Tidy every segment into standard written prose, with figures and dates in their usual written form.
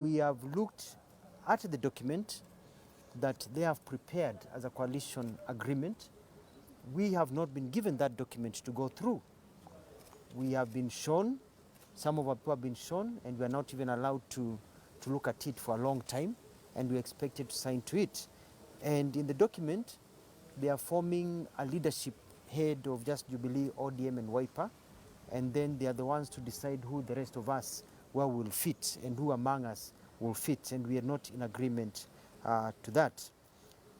We have looked at the document that they have prepared as a coalition agreement. We have not been given that document to go through. We have been shown, some of our people have been shown, and we are not even allowed to look at it for a long time, and we expected to sign to it. And in the document, they are forming a leadership head of just Jubilee, ODM, and Wiper, and then they are the ones to decide who the rest of us where will fit and who among us will fit, and we are not in agreement to that.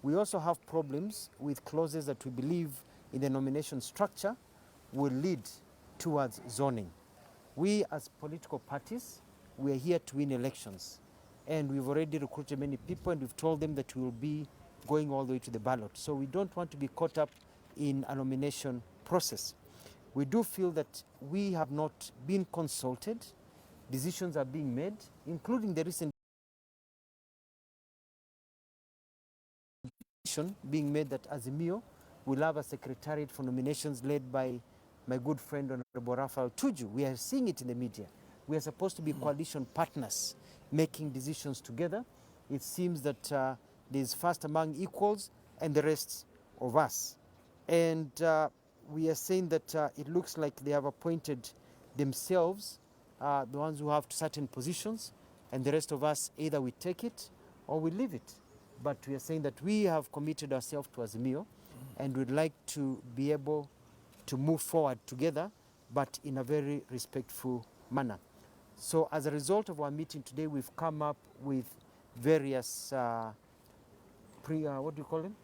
We also have problems with clauses that we believe in the nomination structure will lead towards zoning. We as political parties, we are here to win elections, and we've already recruited many people, and we've told them that we will be going all the way to the ballot. So we don't want to be caught up in a nomination process. We do feel that we have not been consulted. Decisions are being made, including the recent decision being made that Azimio will have a secretariat for nominations led by my good friend Honorable Rafael Tuju. We are seeing it in the media. We are supposed to be coalition partners making decisions together. It seems that there's first among equals and the rest of us. And we are saying that it looks like they have appointed themselves, the ones who have certain positions, and the rest of us, either we take it or we leave it. But we are saying that we have committed ourselves to Azimio, and we'd like to be able to move forward together, but in a very respectful manner. So as a result of our meeting today, we've come up with various, what do you call them?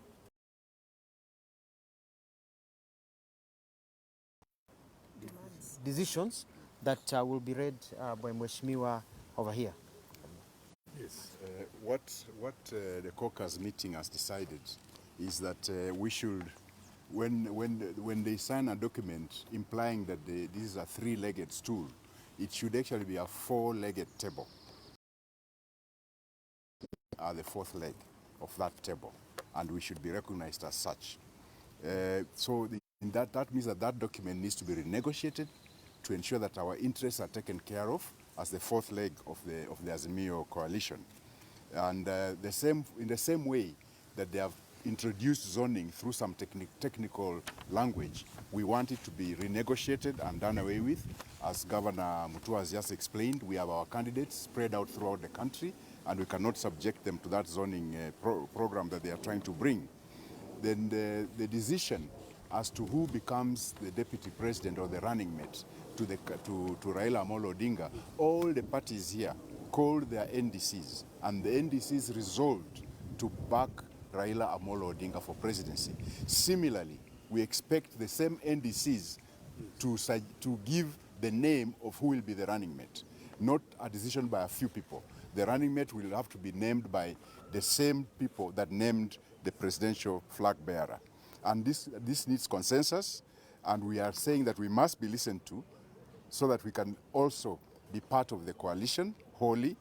Decisions that will be read by Mheshimiwa over here. Yes, what the caucus meeting has decided is that we should, when they sign a document implying that this is a three-legged stool, it should actually be a four-legged table. The fourth leg of that table, and we should be recognized as such. So that means that that document needs to be renegotiated to ensure that our interests are taken care of as the fourth leg of the Azimio coalition. And in the same way that they have introduced zoning through some technical language, we want it to be renegotiated and done away with. As Governor Mutua has just explained, we have our candidates spread out throughout the country, and we cannot subject them to that zoning program that they are trying to bring. Then the decision as to who becomes the deputy president or the running mate to Raila Amolo Odinga, all the parties here called their NDCs, and the NDCs resolved to back Raila Amolo Odinga for presidency. Similarly, we expect the same NDCs to give the name of who will be the running mate, not a decision by a few people. The running mate will have to be named by the same people that named the presidential flag bearer. And this needs consensus, and we are saying that we must be listened to so that we can also be part of the coalition wholly,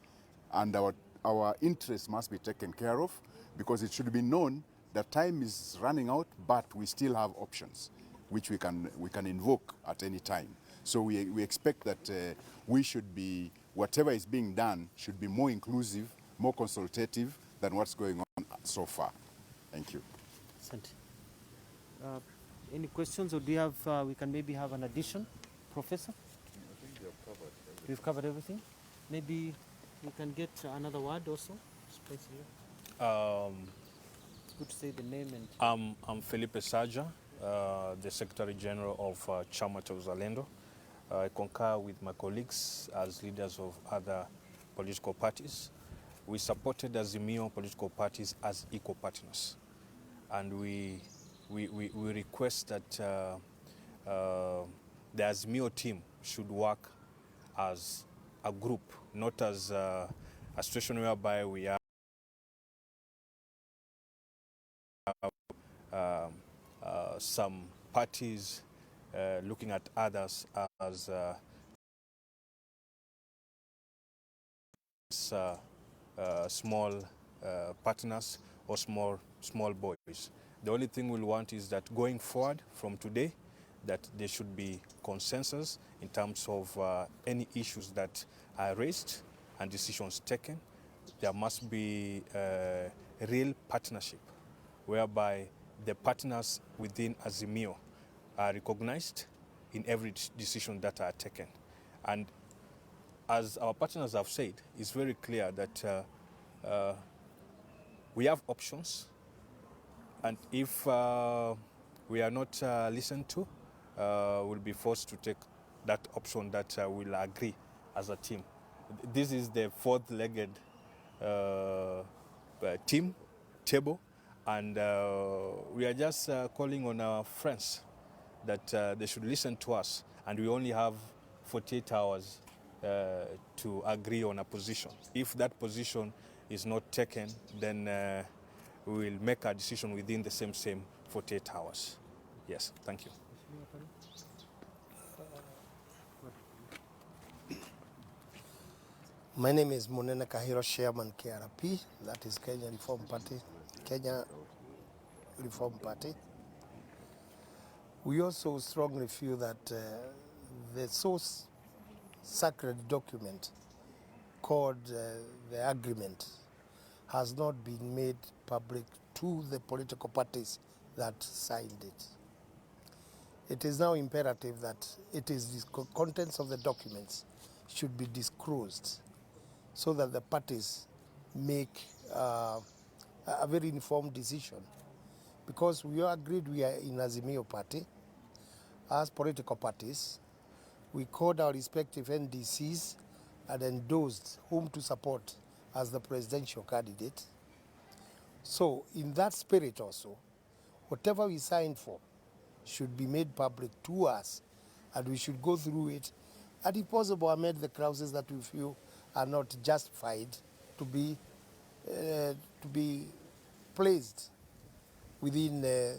and our interests must be taken care of, because it should be known that time is running out, but we still have options which we can invoke at any time. So we expect that we should be, whatever is being done should be more inclusive, more consultative than what's going on so far. Thank you. Any questions, or do you have, we can maybe have an addition, Professor? I think we have covered everything. We've covered everything. Maybe we can get another word also. Space here. It's good to say the name. And I'm Felipe Saja, the Secretary General of Machakos Uzalendo. I concur with my colleagues as leaders of other political parties. We supported Azimio political parties as equal partners, and we request that the Azimio team should work as a group, not as a situation whereby we have some parties looking at others as small partners or small boys. The only thing we'll want is that going forward from today, that there should be consensus in terms of any issues that are raised, and decisions taken. There must be a real partnership whereby the partners within Azimio are recognized in every decision that are taken. And as our partners have said, it's very clear that we have options, and if we are not listened to, we'll be forced to take that option that we'll agree as a team. This is the fourth-legged team table, and we are just calling on our friends that they should listen to us, and we only have 48 hours to agree on a position. If that position is not taken, then we will make a decision within the same 48 hours. Yes, thank you. My name is Munene Kahiro, Chairman KRP, that is Kenya Reform Party. We also strongly feel that the source sacred document called the agreement has not been made public to the political parties that signed it. It is now imperative that the contents of the documents should be disclosed so that the parties make a very informed decision. Because we all agreed we are in Azimio party, as political parties, we called our respective NDCs and endorsed whom to support as the presidential candidate. So in that spirit also, whatever we signed for should be made public to us, and we should go through it, and if possible amend the clauses that we feel are not justified to be placed within the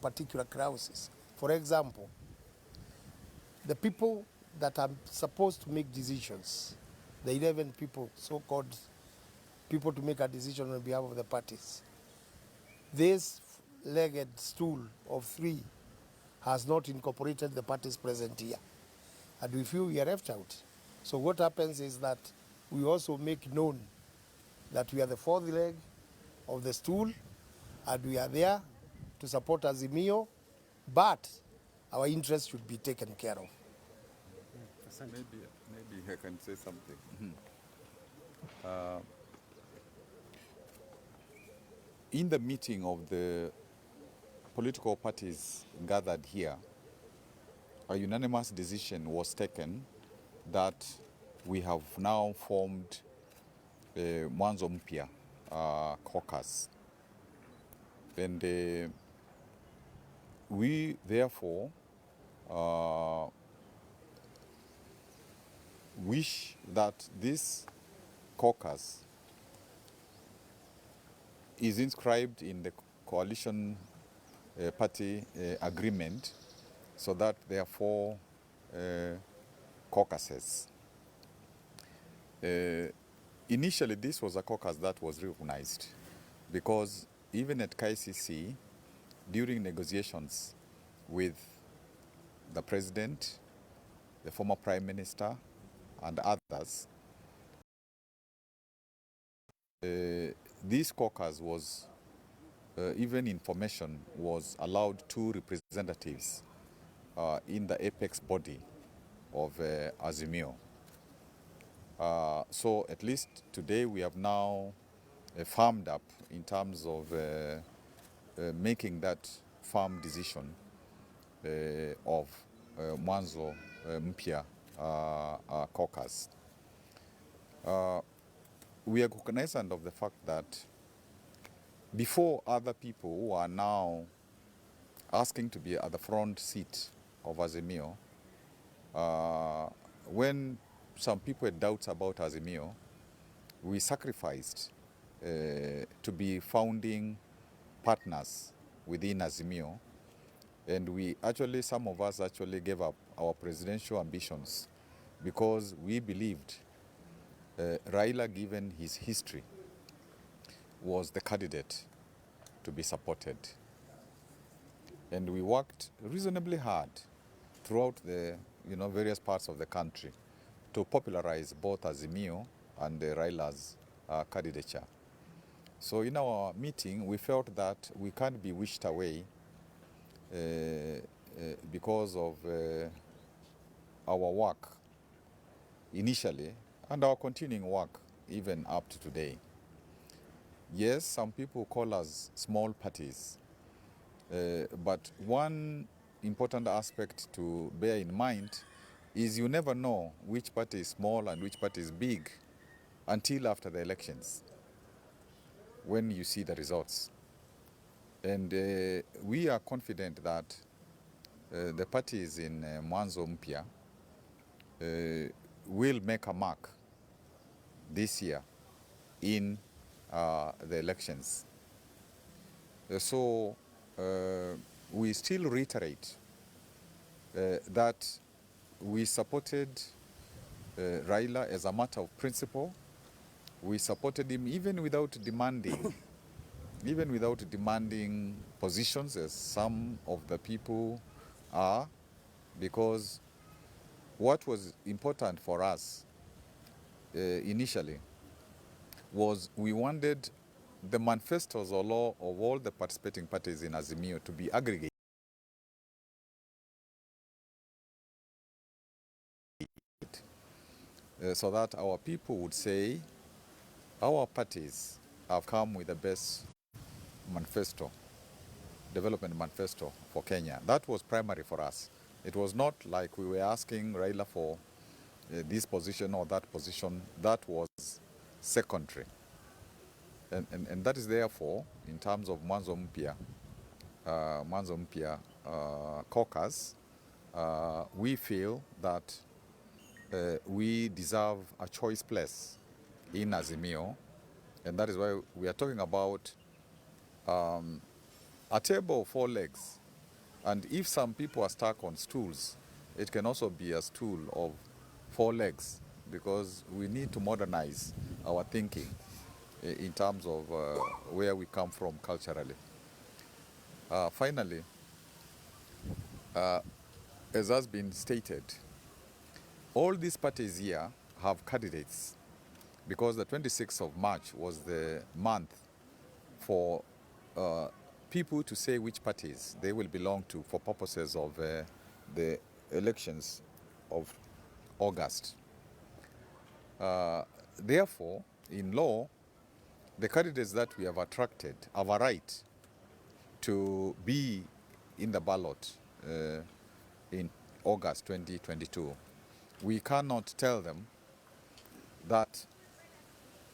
particular clauses. For example, the people that are supposed to make decisions, the 11 people, so-called people to make a decision on behalf of the parties, this legged stool of 3 has not incorporated the parties present here, and we feel we are left out. So what happens is that we also make known that we are the fourth leg of the stool, and we are there to support Azimio, but our interests should be taken care of. Maybe I can say something. In the meeting of the political parties gathered here, a unanimous decision was taken that we have now formed Mwanzo Mpya caucus. And we therefore wish that this caucus is inscribed in the coalition party agreement, so that there are 4 caucuses. Initially, this was a caucus that was recognized, because even at KICC, during negotiations with the president, the former prime minister, and others, this caucus was, even information was allowed 2 representatives in the apex body of Azimio. So at least today we have now firmed up in terms of making that firm decision of Mwanzo Mpya caucus. We are cognizant of the fact that before other people who are now asking to be at the front seat of Azimio, when some people had doubts about Azimio, we sacrificed to be founding partners within Azimio, and some of us actually gave up our presidential ambitions because we believed Raila, given his history, was the candidate to be supported. And we worked reasonably hard throughout the various parts of the country to popularize both Azimio and Raila's candidature. So in our meeting, we felt that we can't be wished away because of our work initially and our continuing work even up to today. Yes, some people call us small parties, but one important aspect to bear in mind is you never know which party is small and which party is big until after the elections, when you see the results. And we are confident that the parties in Mwanzo Mpya will make a mark this year in the elections. So we still reiterate that we supported Raila as a matter of principle. We supported him even without demanding positions, as some of the people are, because what was important for us initially was we wanted the manifestos or law of all the participating parties in Azimio to be aggregated so that our people would say our parties have come with the best manifesto, development manifesto for Kenya. That was primary for us. It was not like we were asking Raila for this position or that position. That was secondary. And that is therefore, in terms of Mwanzo Mpya caucus, we feel that we deserve a choice place in Azimio, and that is why we are talking about a table of 4 legs. And if some people are stuck on stools, it can also be a stool of 4 legs, because we need to modernize our thinking in terms of where we come from culturally. Finally, as has been stated, all these parties here have candidates, because the 26th of March was the month for people to say which parties they will belong to for purposes of the elections of August. Therefore, in law, the candidates that we have attracted have a right to be in the ballot in August 2022. We cannot tell them that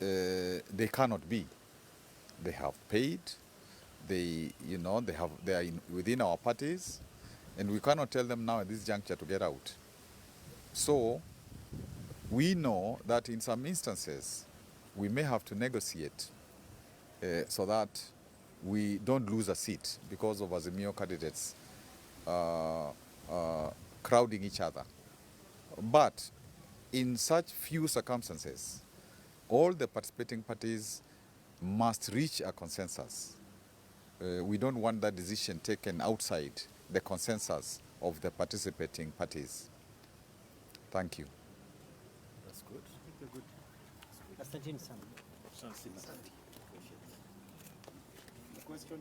they cannot be. They have paid, they are within our parties, and we cannot tell them now at this juncture to get out. So we know that in some instances we may have to negotiate so that we don't lose a seat because of Azimio candidates crowding each other. But in such few circumstances, all the participating parties must reach a consensus. We don't want that decision taken outside the consensus of the participating parties. Thank you. That's good. Good. Asante sana. Asante. Question.